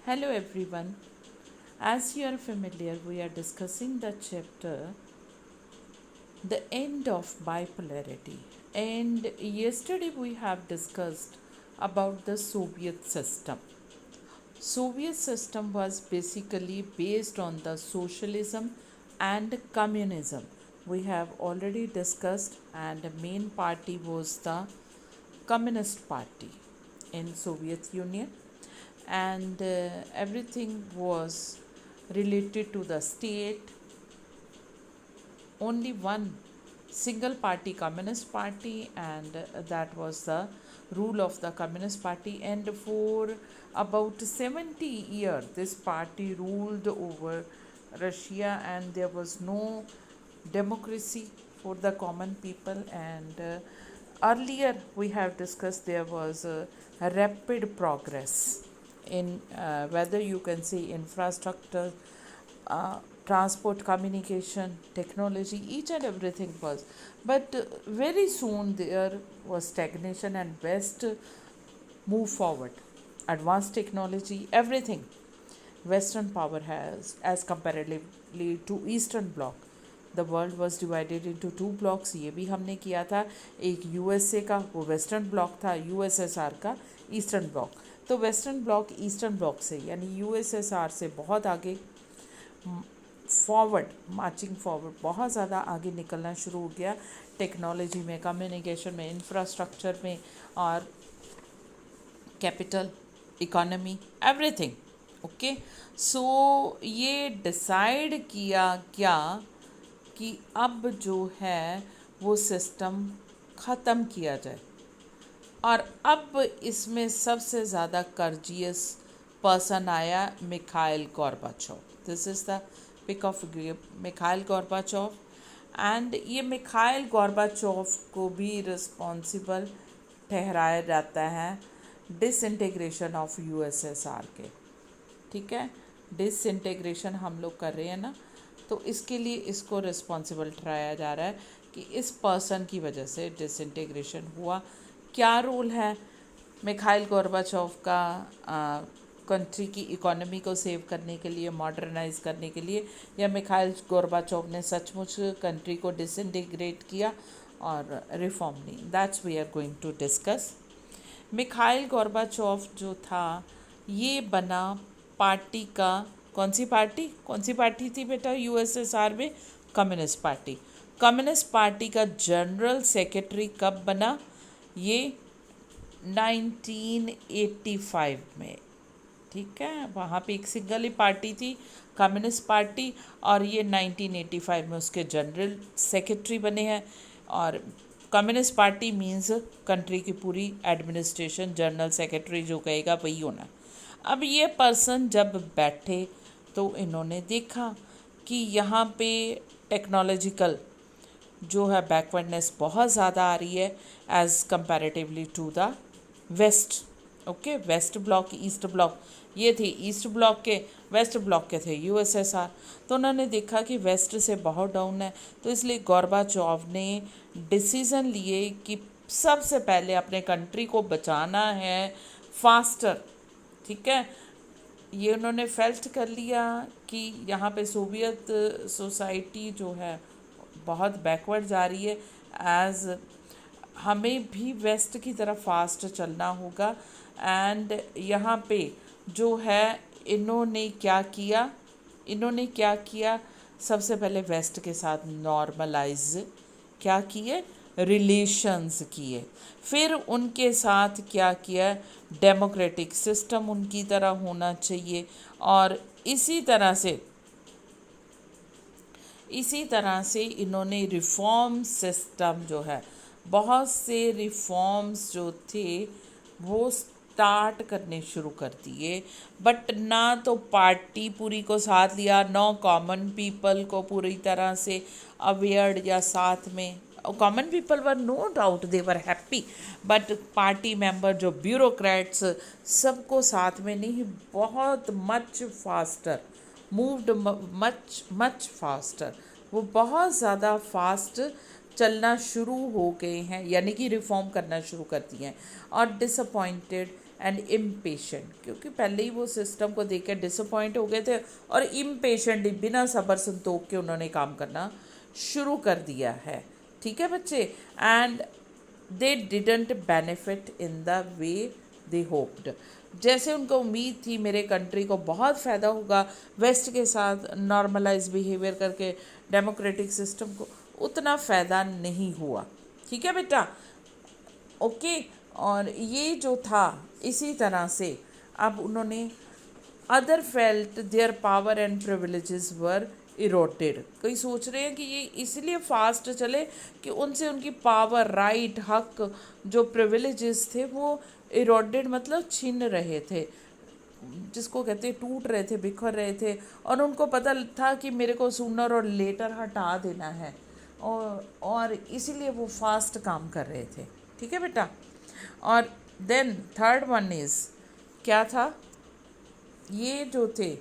Hello everyone. As you are familiar, we are discussing the chapter The End of Bipolarity. And yesterday we have discussed about the Soviet system. Soviet system was basically based on the socialism and communism. We have already discussed, and the main party was the Communist Party in Soviet Union, and everything was related to the state. Only one single party, Communist Party, and that was the rule of the Communist Party. And for about 70 years this party ruled over Russia, and there was no democracy for the common people. And earlier we have discussed there was a rapid progress in whether you can say infrastructure, transport, communication, technology, each and everything was. But very soon there was stagnation, and West moved forward. Advanced technology, everything. Western power has, as comparatively to Eastern Bloc. The world was divided into two blocks. ये भी हमने किया था. एक USA का, वो western block था, USSR का ईस्टर्न ब्लॉक. तो वेस्टर्न ब्लॉक ईस्टर्न ब्लॉक से यानी USSR से बहुत आगे फॉरवर्ड, मार्चिंग फॉरवर्ड, बहुत ज़्यादा आगे निकलना शुरू हो गया टेक्नोलॉजी में, कम्युनिकेशन में, इंफ्रास्ट्रक्चर में, और कैपिटल, इकोनॉमी, एवरीथिंग. ओके, सो ये डिसाइड किया क्या कि अब जो है वो सिस्टम ख़त्म किया जाए. और अब इसमें सबसे ज़्यादा कर्जियस पर्सन आया Mikhail Gorbachev. This is the pic of Mikhail Gorbachev. And ये मिखाइल गोर्बाचोव को भी रिस्पॉन्सिबल ठहराया जाता है डिसइंटीग्रेशन ऑफ USSR के. ठीक है, डिसइंटीग्रेशन हम लोग कर रहे हैं ना, तो इसके लिए इसको रिस्पॉन्सिबल ठहराया जा रहा है कि इस पर्सन की वजह से डिसइंटीग्रेशन हुआ. क्या रोल है मिखाइल गोर्बाचोव का कंट्री की इकोनॉमी को सेव करने के लिए, मॉडर्नाइज करने के लिए, या मिखाइल गोर्बाचोव ने सचमुच कंट्री को डिसइंटीग्रेट किया और रिफॉर्म नहीं? That's we are going to discuss. Mikhail Gorbachev जो था ये बना पार्टी का, कौन सी पार्टी थी बेटा USSR में? Communist party. कम्युनिस्ट पार्टी का जनरल सेक्रेटरी कब बना? ये 1985 में. ठीक है, वहाँ पे एक सिंगल ही पार्टी थी, कम्युनिस्ट पार्टी, और ये 1985 में उसके जनरल सेक्रेटरी बने हैं. और कम्युनिस्ट पार्टी मीन्स कंट्री की पूरी एडमिनिस्ट्रेशन, जनरल सेक्रेटरी जो कहेगा वही होना. अब ये पर्सन जब बैठे तो इन्होंने देखा कि यहाँ पे टेक्नोलॉजिकल जो है बैकवर्डनेस बहुत ज़्यादा आ रही है as comparatively to the west. Okay, west bloc, east bloc, ये थे ईस्ट ब्लॉक के, वेस्ट ब्लॉक के थे USSR. तो उन्होंने देखा कि वेस्ट से बहुत डाउन है, तो इसलिए गोर्बाचोव ने डिसीज़न लिए कि सबसे पहले अपने कंट्री को बचाना है फास्टर. ठीक है, ये उन्होंने फेल्ट कर लिया कि यहाँ पे सोवियत सोसाइटी जो है बहुत बैकवर्ड जा रही है, एज़ हमें भी वेस्ट की तरफ फास्ट चलना होगा. एंड यहाँ पे जो है इन्होंने क्या किया, सबसे पहले वेस्ट के साथ नॉर्मलाइज क्या किए, रिलेशंस किए. फिर उनके साथ क्या किया, डेमोक्रेटिक सिस्टम उनकी तरह होना चाहिए. और इसी तरह से इन्होंने रिफॉर्म सिस्टम जो है, बहुत से रिफॉर्म्स जो थे वो स्टार्ट करने शुरू कर दिए. बट ना तो पार्टी पूरी को साथ लिया, ना कॉमन पीपल को पूरी तरह से अवेयर या साथ में. Common people were no doubt, they were happy, but party member जो ब्यूरोक्रेट्स, सबको साथ में नहीं, बहुत much faster moved, much faster, वो बहुत ज़्यादा फास्ट चलना शुरू हो गए हैं, यानी कि रिफॉर्म करना शुरू कर दिए हैं. और डिसअपॉइंटेड एंड इम्पेशेंट, क्योंकि पहले ही वो सिस्टम को देख के डिसअपॉइंट हो गए थे और इम्पेशेंटली बिना सब्र संतोख के उन्होंने काम करना शुरू कर दिया है। ठीक है बच्चे, and they didn't benefit in the way they hoped. जैसे उनको उम्मीद थी मेरे कंट्री को बहुत फ़ायदा होगा वेस्ट के साथ नॉर्मलाइज बिहेवियर करके डेमोक्रेटिक सिस्टम को, उतना फ़ायदा नहीं हुआ। ठीक है बेटा, ओके। और ये जो था इसी तरह से अब उन्होंने other felt their power and privileges were eroded. कई सोच रहे हैं कि ये इसलिए फास्ट चले कि उनसे उनकी पावर, राइट, हक, जो प्रिविलेजेस थे वो इरोडेड मतलब छिन रहे थे, जिसको कहते हैं टूट रहे थे, बिखर रहे थे, और उनको पता था कि मेरे को सूनर और लेटर हटा देना है, और इसीलिए वो फास्ट काम कर रहे थे। ठीक है बेटा। और देन थर्ड वन इज़ क्या था, ये जो थे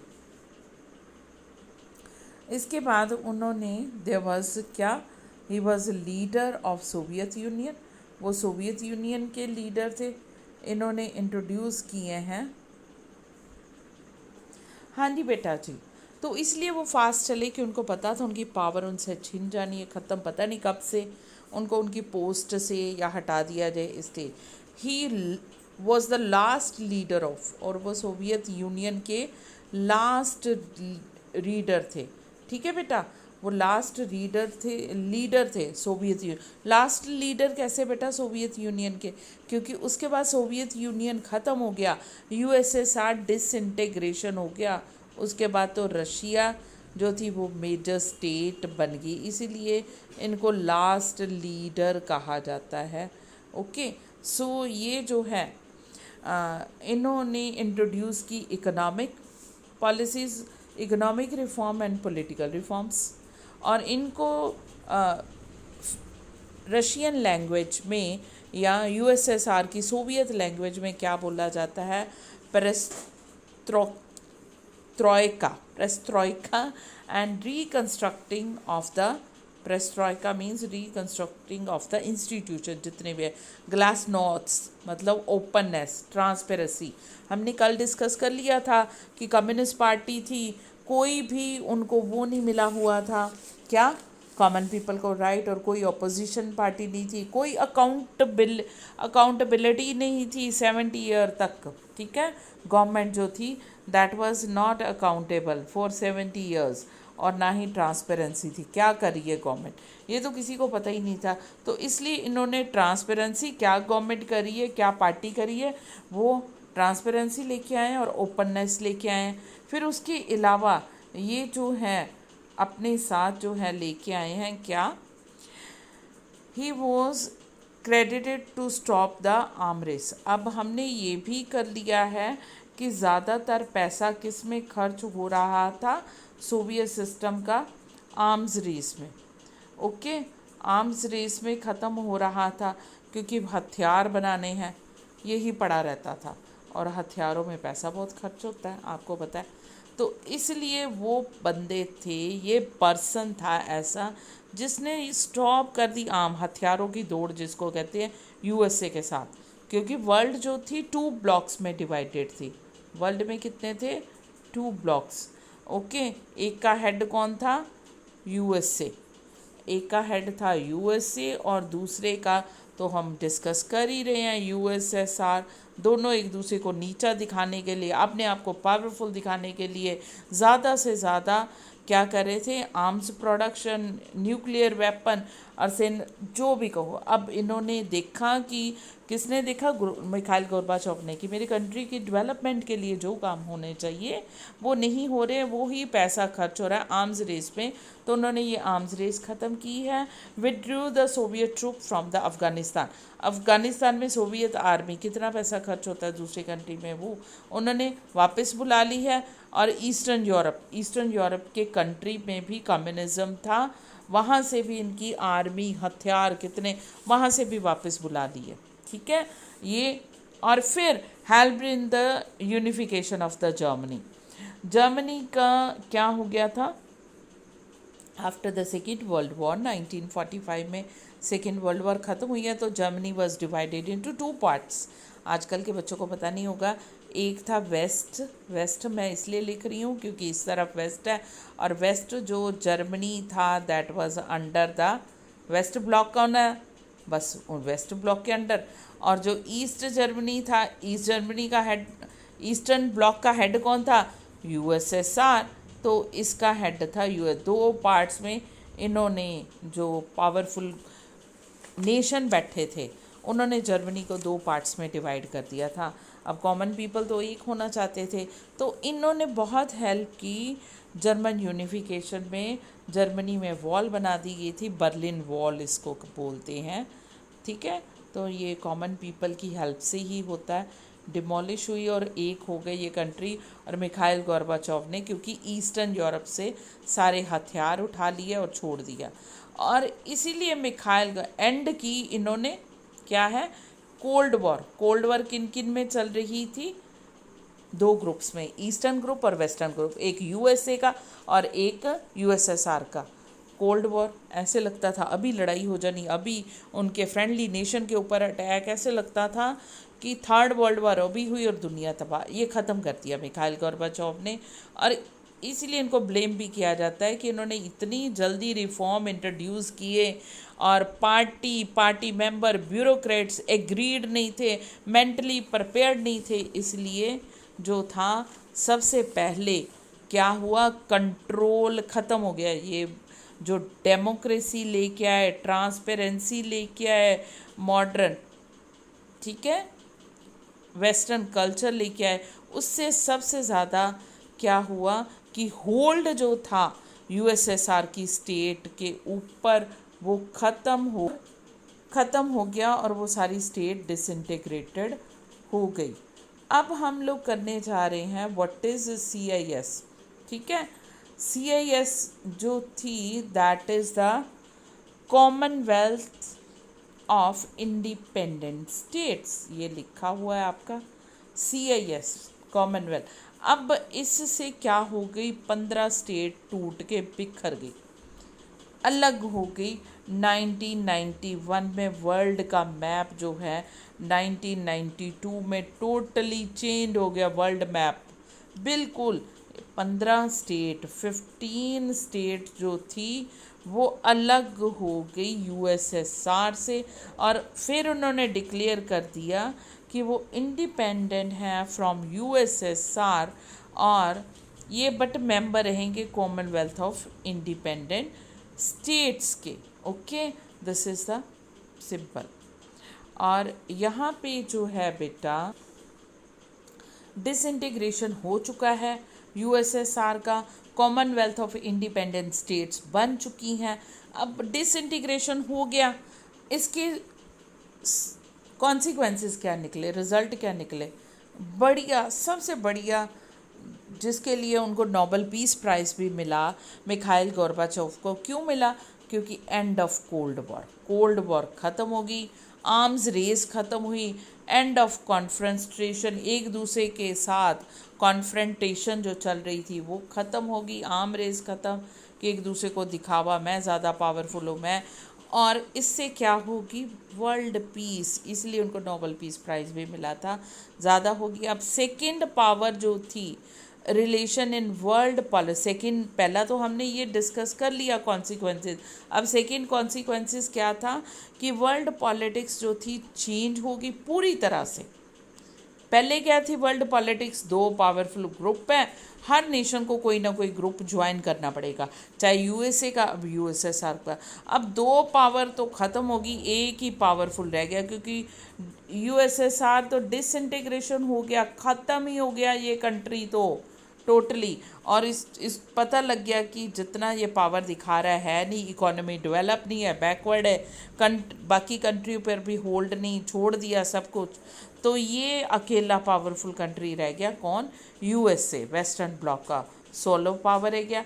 इसके बाद उन्होंने देयर वाज क्या, he was leader of Soviet union, वो सोवियत यूनियन के लीडर थे, इन्होंने इंट्रोड्यूस किए हैं। हाँ जी बेटा जी, तो इसलिए वो फास्ट चले कि उनको पता था उनकी पावर उनसे छिन जानी है, ख़त्म, पता नहीं कब से उनको उनकी पोस्ट से या हटा दिया जाए, इसलिए he was the last leader of, और वो सोवियत यूनियन के लास्ट लीडर थे। ठीक है बेटा, वो लास्ट लीडर थे सोवियत यूनियन। लास्ट लीडर कैसे बेटा सोवियत यूनियन के, क्योंकि उसके बाद सोवियत यूनियन ख़त्म हो गया, यूएसएसआर डिसइंटीग्रेशन हो गया, उसके बाद तो रशिया जो थी वो मेजर स्टेट बन गई, इसीलिए इनको लास्ट लीडर कहा जाता है। ओके, सो ये जो है इन्होंने इंट्रोड्यूस की economic policies, economic reform and political reforms, और इनको रशियन लैंग्वेज में या यूएसएसआर की सोवियत लैंग्वेज में क्या बोला जाता है, perestroika and reconstructing of the, perestroika means reconstructing of the institution जितने भी है, ग्लासनोस्ट्स मतलब ओपननेस, ट्रांसपेरेंसी। हमने कल डिस्कस कर लिया था कि कम्युनिस्ट पार्टी थी, कोई भी उनको वो नहीं मिला हुआ था क्या, कॉमन पीपल को राइट, और कोई अपोजिशन पार्टी नहीं थी, कोई अकाउंटेबिलिटी नहीं थी 70 ईयर तक। ठीक है, गवर्नमेंट जो थी that was not accountable for 70 years, और ना ही ट्रांसपेरेंसी थी, क्या करी है गवर्नमेंट, ये तो किसी को पता ही नहीं था। तो इसलिए इन्होंने ट्रांसपेरेंसी, क्या गवर्नमेंट करी है, क्या पार्टी करी है, वो ट्रांसपेरेंसी लेके आए और ओपननेस लेके आए। फिर उसके अलावा ये जो है अपने साथ जो है लेके आए हैं क्या, he was credited to stop the arm race. अब हमने ये भी कर लिया है कि ज़्यादातर पैसा किस में खर्च हो रहा था, सोवियत सिस्टम का आर्म्स रेस में। ओके, आर्म्स रेस में ख़त्म हो रहा था क्योंकि हथियार बनाने हैं, यही पड़ा रहता था, और हथियारों में पैसा बहुत खर्च होता है, आपको पता है। तो इसलिए वो बंदे थे, ये पर्सन था ऐसा जिसने स्टॉप कर दी आम हथियारों की दौड़, जिसको कहते हैं यूएसए के साथ, क्योंकि वर्ल्ड जो थी 2 ब्लॉक्स में डिवाइडेड थी। वर्ल्ड में कितने थे, 2 ब्लॉक्स। ओके, एक का हेड कौन था, यूएसए, एक का हेड था यूएसए, और दूसरे का तो हम डिस्कस कर ही रहे हैं यूएसएसआर। दोनों एक दूसरे को नीचा दिखाने के लिए, अपने आप को पावरफुल दिखाने के लिए ज़्यादा से ज़्यादा क्या कर रहे थे, आर्म्स प्रोडक्शन, न्यूक्लियर वेपन, और सेन जो भी कहो। अब इन्होंने देखा कि किसने देखा, मिखाइल गोर्बाचोव ने, कि मेरी कंट्री की डेवलपमेंट के लिए जो काम होने चाहिए वो नहीं हो रहे, वो ही पैसा खर्च हो रहा है आर्म्स रेस में। तो उन्होंने ये आर्म्स रेस ख़त्म की है। Withdrew the Soviet troop from the Afghanistan. अफ़गानिस्तान में सोवियत आर्मी, कितना पैसा खर्च होता है दूसरी कंट्री में, वो उन्होंने वापस बुला ली है। और ईस्टर्न यूरोप के कंट्री में भी कम्युनिज़्म था, वहाँ से भी इनकी आर्मी, हथियार कितने, वहाँ से भी वापस बुला लिए। ठीक है ये। और फिर help in the unification of the Germany का क्या हो गया था, after the second world war 1945 में सेकेंड वर्ल्ड वॉर ख़त्म हुई है, तो Germany was divided into 2 parts. आजकल के बच्चों को पता नहीं होगा। एक था वेस्ट, वेस्ट मैं इसलिए लिख रही हूँ क्योंकि इस तरफ वेस्ट है, और वेस्ट जो जर्मनी था that was under the west bloc कौन है, बस वेस्ट ब्लॉक के अंडर। और जो ईस्ट जर्मनी था, ईस्ट जर्मनी का हेड, ईस्टर्न ब्लॉक का हेड कौन था, यूएसएसआर। तो इसका हेड था यूएस। दो पार्ट्स में इन्होंने, जो पावरफुल नेशन बैठे थे, उन्होंने जर्मनी को दो पार्ट्स में डिवाइड कर दिया था। अब कॉमन पीपल तो एक होना चाहते थे, तो इन्होंने बहुत हेल्प की जर्मन यूनिफिकेशन में। जर्मनी में वॉल बना दी गई थी, बर्लिन वॉल इसको बोलते हैं, ठीक है। तो ये कॉमन पीपल की हेल्प से ही होता है। डिमोलिश हुई और एक हो गई ये कंट्री, और मिखाइल गोर्बाचोव ने, क्योंकि ईस्टर्न यूरोप से सारे हथियार उठा लिए और छोड़ दिया, और इसीलिए मिखाइल एंड की इन्होंने, क्या है, कोल्ड वॉर। कोल्ड वॉर किन किन में चल रही थी, दो ग्रुप्स में, ईस्टर्न ग्रुप और वेस्टर्न ग्रुप, एक यूएसए का और एक यूएसएसआर का। कोल्ड वॉर ऐसे लगता था अभी लड़ाई हो जानी, अभी उनके फ्रेंडली नेशन के ऊपर अटैक, ऐसे लगता था कि थर्ड वर्ल्ड वॉर अभी हुई और दुनिया तबाह। ये ख़त्म कर दिया मिखाइल गोर्बाचोव ने, और इसीलिए इनको ब्लेम भी किया जाता है कि इन्होंने इतनी जल्दी रिफॉर्म इंट्रोड्यूस किए, और पार्टी मेंबर ब्यूरोक्रेट्स एग्रीड नहीं थे, मेंटली प्रिपेयर्ड नहीं थे। इसलिए जो था, सबसे पहले क्या हुआ, कंट्रोल ख़त्म हो गया। ये जो डेमोक्रेसी लेके आए, ट्रांसपेरेंसी लेके आए, मॉडर्न, ठीक है, वेस्टर्न कल्चर लेके आए, उससे सबसे ज़्यादा क्या हुआ कि होल्ड जो था यूएसएसआर की स्टेट के ऊपर, वो ख़त्म हो गया, और वो सारी स्टेट डिसइंटीग्रेटेड हो गई। अब हम लोग करने जा रहे हैं व्हाट इज़ सीआईएस, ठीक है। सीआईएस जो थी, that is the Commonwealth of independent states, ये लिखा हुआ है आपका सीआईएस, कॉमनवेल्थ। अब इससे क्या हो गई, 15 स्टेट टूट के बिखर गई, अलग हो गई। 1991 में वर्ल्ड का मैप जो है, 1992 में टोटली चेंज हो गया वर्ल्ड मैप, बिल्कुल। 15 स्टेट, 15 स्टेट जो थी वो अलग हो गई यूएसएसआर से, और फिर उन्होंने डिक्लेयर कर दिया कि वो इंडिपेंडेंट हैं फ्रॉम यूएसएसआर, और ये बट मेंबर रहेंगे कॉमनवेल्थ ऑफ इंडिपेंडेंट स्टेट्स के। Okay, this is the simple. और यहाँ पे जो है बेटा, डिसइंटीग्रेशन हो चुका है यूएसएसआर का, कॉमनवेल्थ ऑफ इंडिपेंडेंट स्टेट्स बन चुकी हैं। अब डिसइंटीग्रेशन हो गया, इसके कॉन्सिक्वेंसेस क्या निकले, रिजल्ट क्या निकले, बढ़िया, सबसे बढ़िया, जिसके लिए उनको नोबेल पीस प्राइज़ भी मिला, मिखाइल गोर्बाचोव को। क्यों मिला, क्योंकि एंड ऑफ कोल्ड वॉर ख़त्म होगी, आर्म्स रेस ख़त्म हुई, एंड ऑफ कॉन्फ्रंट्रेशन, एक दूसरे के साथ कॉन्फ्रंटेशन जो चल रही थी वो ख़त्म होगी, आर्म रेस ख़त्म, कि एक दूसरे को दिखावा, मैं ज़्यादा पावरफुल हूँ मैं, और इससे क्या होगी, वर्ल्ड पीस, इसलिए उनको नोबेल पीस प्राइज़ भी मिला था, ज़्यादा होगी। अब सेकंड पावर जो थी, relation in world politics, second, पहला तो हमने ये डिस्कस कर लिया कॉन्सिक्वेंसेस, अब सेकंड कॉन्सिक्वेंसेस क्या था कि वर्ल्ड पॉलिटिक्स जो थी चेंज होगी पूरी तरह से। पहले क्या थी वर्ल्ड पॉलिटिक्स, दो पावरफुल ग्रुप हैं, हर नेशन को कोई ना कोई ग्रुप ज्वाइन करना पड़ेगा, चाहे यूएसए का, अब यूएसएसआर का। अब दो पावर तो ख़त्म होगी, एक ही पावरफुल रह गया, क्योंकि यूएसएसआर तो डिसइंटीग्रेशन हो गया, ख़त्म ही हो गया ये कंट्री तो टोटली। और इस पता लग गया कि जितना ये पावर दिखा रहा है नहीं, इकोनॉमी डेवलप नहीं है, बैकवर्ड है, बाकी कंट्री पर भी होल्ड नहीं, छोड़ दिया सब कुछ, तो ये अकेला पावरफुल कंट्री रह गया, कौन, यूएसए, वेस्टर्न ब्लॉक का सोलो पावर है गया,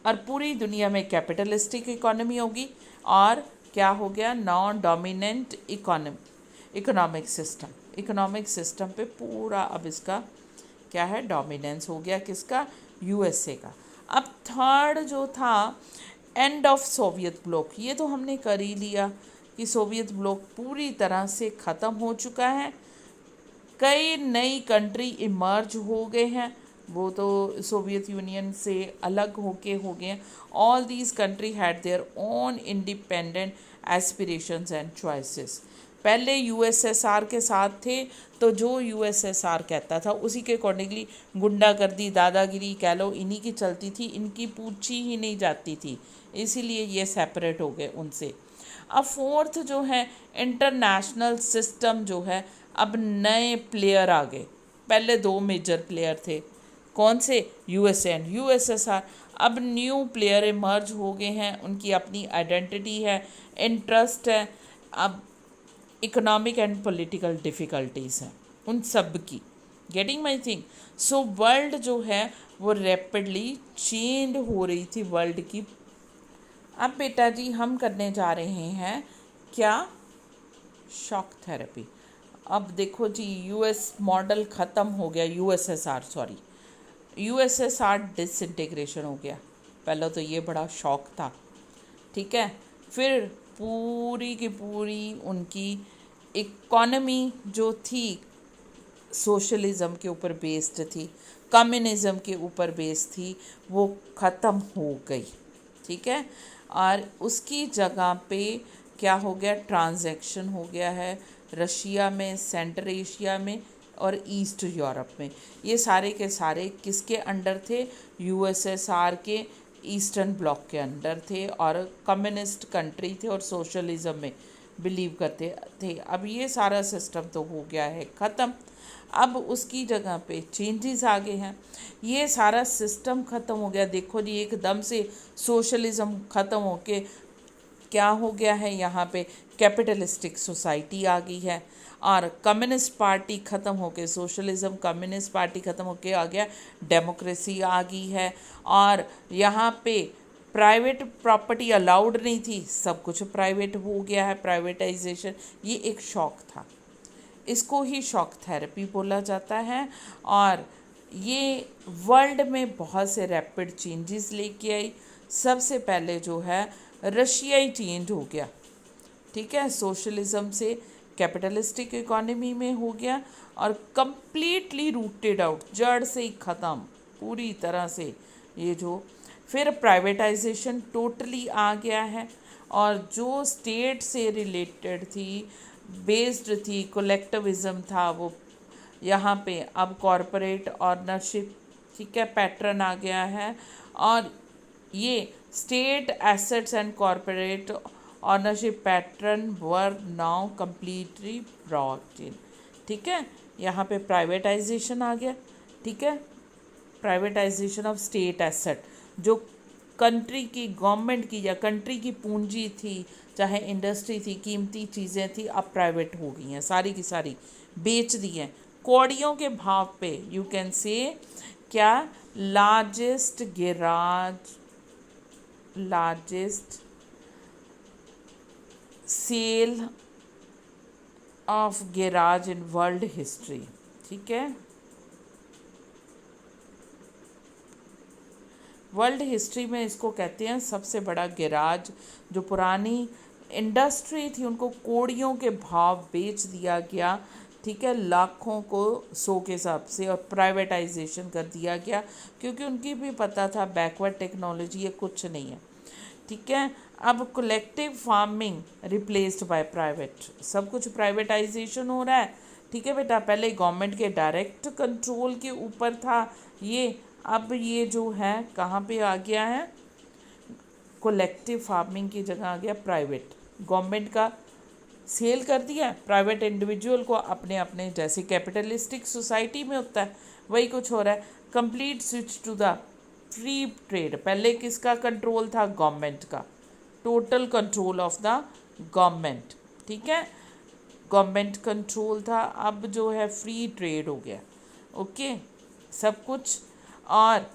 और पूरी दुनिया में कैपिटलिस्टिक इकोनॉमी होगी, और क्या हो गया, नॉन डोमिनेंट इकोनॉमिक सिस्टम पे पूरा अब इसका क्या है, डोमिनेंस हो गया, किसका, यूएसए का। अब थर्ड जो था, एंड ऑफ सोवियत ब्लॉक, ये तो हमने कर ही लिया कि सोवियत ब्लॉक पूरी तरह से ख़त्म हो चुका है, कई नई कंट्री इमर्ज हो गए हैं, वो तो सोवियत यूनियन से अलग होके हो गए हैं। All these country had their own independent aspirations and choices. पहले यूएसएसआर के साथ थे, तो जो यूएसएसआर कहता था उसी के अकॉर्डिंगली गुंडागर्दी, दादागिरी कह लो, इन्हीं की चलती थी, इनकी पूछी ही नहीं जाती थी, इसीलिए ये सेपरेट हो गए उनसे। अब फोर्थ जो है इंटरनेशनल सिस्टम जो है, अब नए प्लेयर आ गए। पहले दो मेजर प्लेयर थे, कौन से? USA and USSR. अब न्यू प्लेयर इमर्ज हो गए हैं, उनकी अपनी आइडेंटिटी है, इंटरेस्ट है, अब इकोनॉमिक एंड पॉलिटिकल डिफ़िकल्टीज़ हैं उन सब की। Getting my thing? So world जो है वो रैपिडली चेंज हो रही थी वर्ल्ड की। अब बेटा जी हम करने जा रहे हैं क्या? Shock therapy. अब देखो जी, यूएस मॉडल ख़त्म हो गया, यूएसएसआर डिसइंटीग्रेशन हो गया। पहले तो ये बड़ा शॉक था, ठीक है। फिर पूरी की पूरी उनकी इकोनॉमी जो थी सोशलिज़म के ऊपर बेस्ड थी, कम्युनिज़म के ऊपर बेस्ड थी, वो ख़त्म हो गई, ठीक है। और उसकी जगह पे क्या हो गया? ट्रांजैक्शन हो गया है रशिया में, सेंट्रल एशिया में और ईस्ट यूरोप में। ये सारे के सारे किसके अंडर थे? यूएसएसआर के ईस्टर्न ब्लॉक के अंडर थे, और कम्युनिस्ट कंट्री थे और सोशलिज़म में बिलीव करते थे। अब ये सारा सिस्टम तो हो गया है ख़त्म, अब उसकी जगह पे चेंजेस आ गए हैं। ये सारा सिस्टम ख़त्म हो गया। देखो जी, एकदम से सोशलिज़म ख़त्म होके क्या हो गया है, यहाँ पे कैपिटलिस्टिक सोसाइटी आ गई है, और कम्युनिस्ट पार्टी ख़त्म होके सोशलिज़म, कम्युनिस्ट पार्टी ख़त्म होके आ गया डेमोक्रेसी आ गई है। और यहाँ पे प्राइवेट प्रॉपर्टी अलाउड नहीं थी, सब कुछ प्राइवेट हो गया है, प्राइवेटाइजेशन। ये एक शॉक था, इसको ही शॉक थेरेपी बोला जाता है। और ये वर्ल्ड में बहुत से रैपिड चेंजेस लेके आई। सबसे पहले जो है रशिया ही चेंज हो गया, ठीक है, सोशलिज़म से कैपिटलिस्टिक इकोनॉमी में हो गया, और कम्प्लीटली रूटेड आउट, जड़ से ही ख़त्म पूरी तरह से ये जो। फिर प्राइवेटाइजेशन टोटली आ गया है, और जो स्टेट से रिलेटेड थी, बेस्ड थी, कलेक्टिविज़म था, वो यहाँ पे अब कॉरपोरेट ऑनरशिप, ठीक है, पैटर्न आ गया है। और ये state assets and corporate ownership pattern were now completely brought in, ठीक है। यहाँ पे प्राइवेटाइजेशन आ गया, ठीक है, प्राइवेटाइजेशन ऑफ स्टेट एसेट, जो कंट्री की, गवर्नमेंट की या कंट्री की पूंजी थी, चाहे इंडस्ट्री थी, कीमती चीज़ें थी, अब प्राइवेट हो गई हैं, सारी की सारी बेच दी हैं कौड़ियों के भाव पे। यू कैन से क्या? Largest sale of garage in world history, ठीक है। वर्ल्ड हिस्ट्री में इसको कहते हैं सबसे बड़ा गैराज। जो पुरानी इंडस्ट्री थी उनको कौड़ियों के भाव बेच दिया गया, ठीक है, लाखों को 100 के हिसाब से, और प्राइवेटाइजेशन कर दिया गया, क्योंकि उनकी भी पता था बैकवर्ड टेक्नोलॉजी ये कुछ नहीं है, ठीक है। अब collective farming replaced by private, सब कुछ प्राइवेटाइजेशन हो रहा है, ठीक है बेटा। पहले गवर्नमेंट के डायरेक्ट कंट्रोल के ऊपर था ये, अब ये जो है कहाँ पे आ गया है? कलेक्टिव फार्मिंग की जगह आ गया प्राइवेट। गवर्नमेंट का सेल कर दिया प्राइवेट इंडिविजुअल को, अपने अपने, जैसे कैपिटलिस्टिक सोसाइटी में होता है वही कुछ हो रहा है। Complete switch to the free trade. पहले किसका कंट्रोल था? गवर्नमेंट का, total control of the government, ठीक है, गवर्नमेंट कंट्रोल था। अब जो है फ्री ट्रेड हो गया, ओके, सब कुछ। और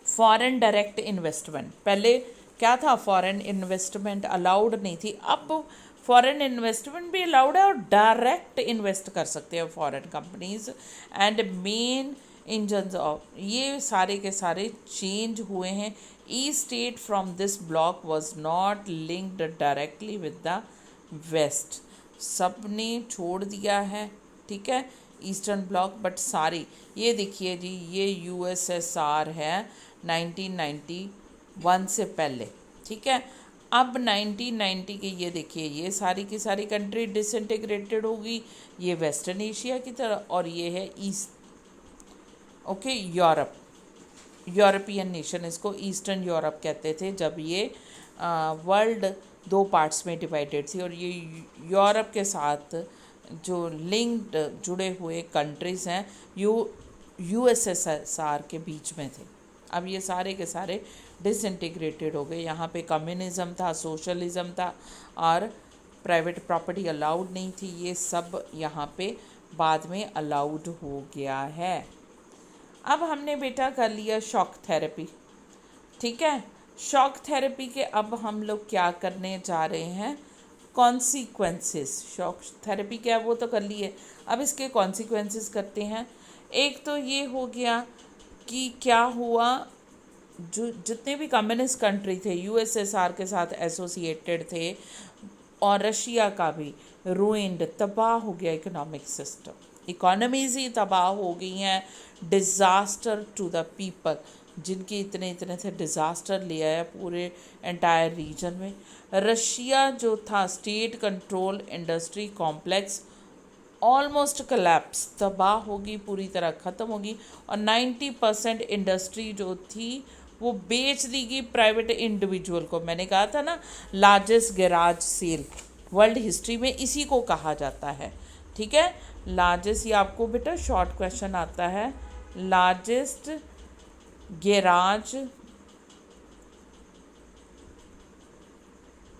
फॉरेन डायरेक्ट इन्वेस्टमेंट, पहले क्या था? फॉरेन इन्वेस्टमेंट अलाउड नहीं थी, अब फॉरेन इन्वेस्टमेंट भी अलाउड है, और डायरेक्ट इन्वेस्ट कर सकते हैं foreign companies and main engines of. ये सारे के सारे चेंज हुए हैं। Each state from this bloc was not linked directly with the west, सब ने छोड़ दिया है, ठीक है, ईस्टर्न ब्लॉक, बट सारी ये देखिए जी, ये यूएसएसआर है 1991 से पहले, ठीक है। अब 1990 के ये देखिए, ये सारी की सारी कंट्री डिसइंटीग्रेटेड होगी, ये वेस्टर्न एशिया की तरह, और ये है east, okay, Europe, European nation, इसको ईस्टर्न यूरोप कहते थे जब ये वर्ल्ड दो पार्ट्स में डिवाइडेड थी। और ये यूरोप के साथ जो लिंक्ड जुड़े हुए कंट्रीज़ हैं यूएसएसआर के बीच में थे। अब ये सारे के सारे डिसइंटीग्रेटेड हो गए। यहाँ पे कम्युनिज़्म था, सोशलिज़म था, और प्राइवेट प्रॉपर्टी अलाउड नहीं थी। ये सब यहाँ पे बाद में अलाउड हो गया है। अब हमने बेटा कर लिया शॉक थेरेपी, ठीक है। शॉक थेरेपी के अब हम लोग क्या करने जा रहे हैं, कॉन्सिक्वेंसेस। शॉक थेरेपी क्या है वो तो कर लिए, अब इसके कॉन्सिक्वेंसेस करते हैं। एक तो ये हो गया कि क्या हुआ, जो जितने भी कम्युनिस्ट कंट्री थे यूएसएसआर के साथ एसोसिएटेड थे, और रशिया का भी रूइंड, तबाह हो गया इकोनॉमिक सिस्टम, इकोनॉमीज ही तबाह हो गई हैं। डिज़ास्टर टू द पीपल, जिनकी इतने इतने से डिज़ास्टर ले आया पूरे एंटायर रीजन में। रशिया जो था state control industry complex almost collapse, तबाह होगी, पूरी तरह ख़त्म होगी, और 90% इंडस्ट्री जो थी वो बेच दी गई प्राइवेट इंडिविजुअल को। मैंने कहा था ना, largest garage sale world history में इसी को कहा जाता है, ठीक है। लार्जेस्ट, ये आपको बेटा शॉर्ट क्वेश्चन आता है, लार्जेस्ट गैराज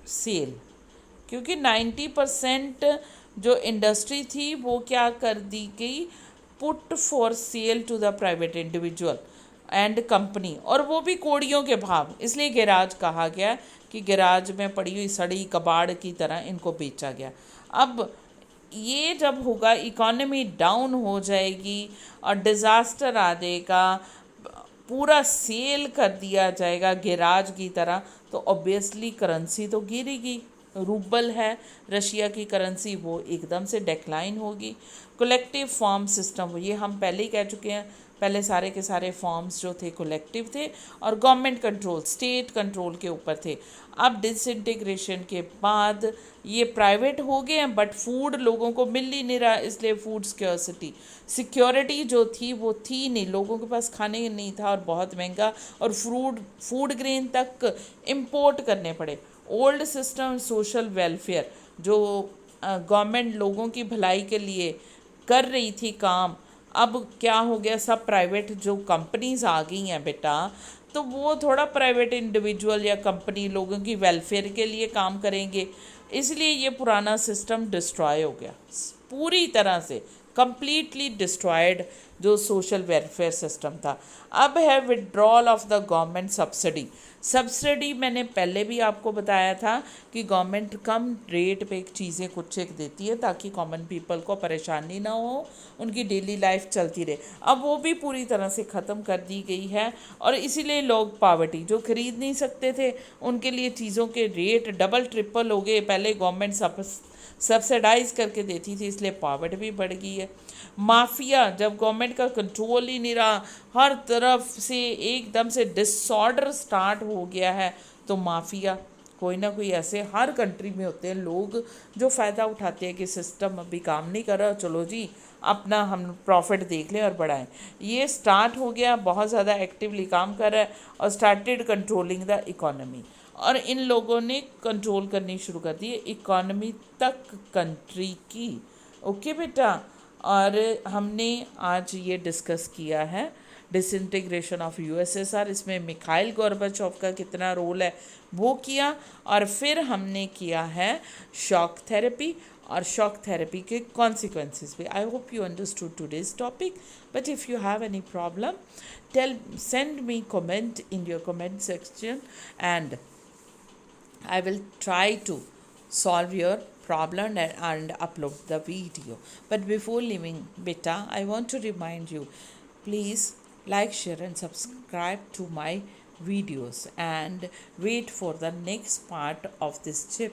सेल, क्योंकि 90% जो इंडस्ट्री थी वो क्या कर दी गई, put for sale to the private individual and company, और वो भी कोड़ियों के भाव, इसलिए गैराज कहा गया कि गैराज में पड़ी हुई सड़ी कबाड़ की तरह इनको बेचा गया। अब ये जब होगा, इकोनॉमी डाउन हो जाएगी और डिज़ास्टर आ जाएगा, पूरा सेल कर दिया जाएगा गैराज की तरह, तो ऑब्वियसली करेंसी तो गिरेगी। रूबल है रशिया की करेंसी, वो एकदम से डेक्लाइन होगी। कलेक्टिव फॉर्म सिस्टम, ये हम पहले ही कह चुके हैं, पहले सारे के सारे फॉर्म्स जो थे कलेक्टिव थे, और गवर्नमेंट कंट्रोल, स्टेट कंट्रोल के ऊपर थे। अब डिसइंटीग्रेशन के बाद ये प्राइवेट हो गए हैं, बट फूड लोगों को मिल ही नहीं रहा, इसलिए फूड सिक्योरिटी जो थी वो थी नहीं, लोगों के पास खाने नहीं था, और बहुत महंगा, और फूड ग्रेन तक इम्पोर्ट करने पड़े। ओल्ड सिस्टम सोशल वेलफेयर, जो गवर्नमेंट लोगों की भलाई के लिए कर रही थी काम, अब क्या हो गया, सब प्राइवेट जो कंपनीज आ गई हैं बेटा, तो वो थोड़ा प्राइवेट इंडिविजुअल या कंपनी लोगों की वेलफेयर के लिए काम करेंगे, इसलिए ये पुराना सिस्टम डिस्ट्रॉय हो गया, पूरी तरह से कंप्लीटली डिस्ट्रॉयड जो सोशल वेलफेयर सिस्टम था। अब है withdrawal of the government subsidy मैंने पहले भी आपको बताया था कि गवर्नमेंट कम रेट पे चीज़ें कुछ एक देती है ताकि कॉमन पीपल को परेशानी ना हो, उनकी डेली लाइफ चलती रहे। अब वो भी पूरी तरह से ख़त्म कर दी गई है, और इसीलिए लोग पावर्टी, जो खरीद नहीं सकते थे उनके लिए चीज़ों के रेट डबल ट्रिपल हो गए। पहले गवर्नमेंट सब्सिडाइज करके देती थी, इसलिए पावर्टी भी बढ़ गई है। माफिया, जब गवर्नमेंट का कंट्रोल ही नहीं रहा, हर तरफ से एकदम से डिसऑर्डर स्टार्ट हो गया है, तो माफिया कोई ना कोई ऐसे हर कंट्री में होते हैं लोग जो फ़ायदा उठाते हैं कि सिस्टम अभी काम नहीं कर रहा, चलो जी अपना हम प्रॉफिट देख लें और बढ़ाएं। ये स्टार्ट हो गया, बहुत ज़्यादा एक्टिवली काम कर रहा है, और स्टार्टेड कंट्रोलिंग द इकोनॉमी, और इन लोगों ने कंट्रोल करनी शुरू कर दी इकोनॉमी तक कंट्री की। ओके बेटा, और हमने आज ये डिस्कस किया है डिसइंटीग्रेशन ऑफ यूएसएसआर, इसमें मिखाइल गोर्बाचोव का कितना रोल है वो किया, और फिर हमने किया है शॉक थेरेपी, और शॉक थेरेपी के कॉन्सिक्वेंसेस भी। I hope you understood today's topic, but if you have any problem send me comment in your comment section, and I will try to solve your problem and upload the video. But before leaving beta, I want to remind you, please like, share and subscribe to my videos, and wait for the next part of this chip.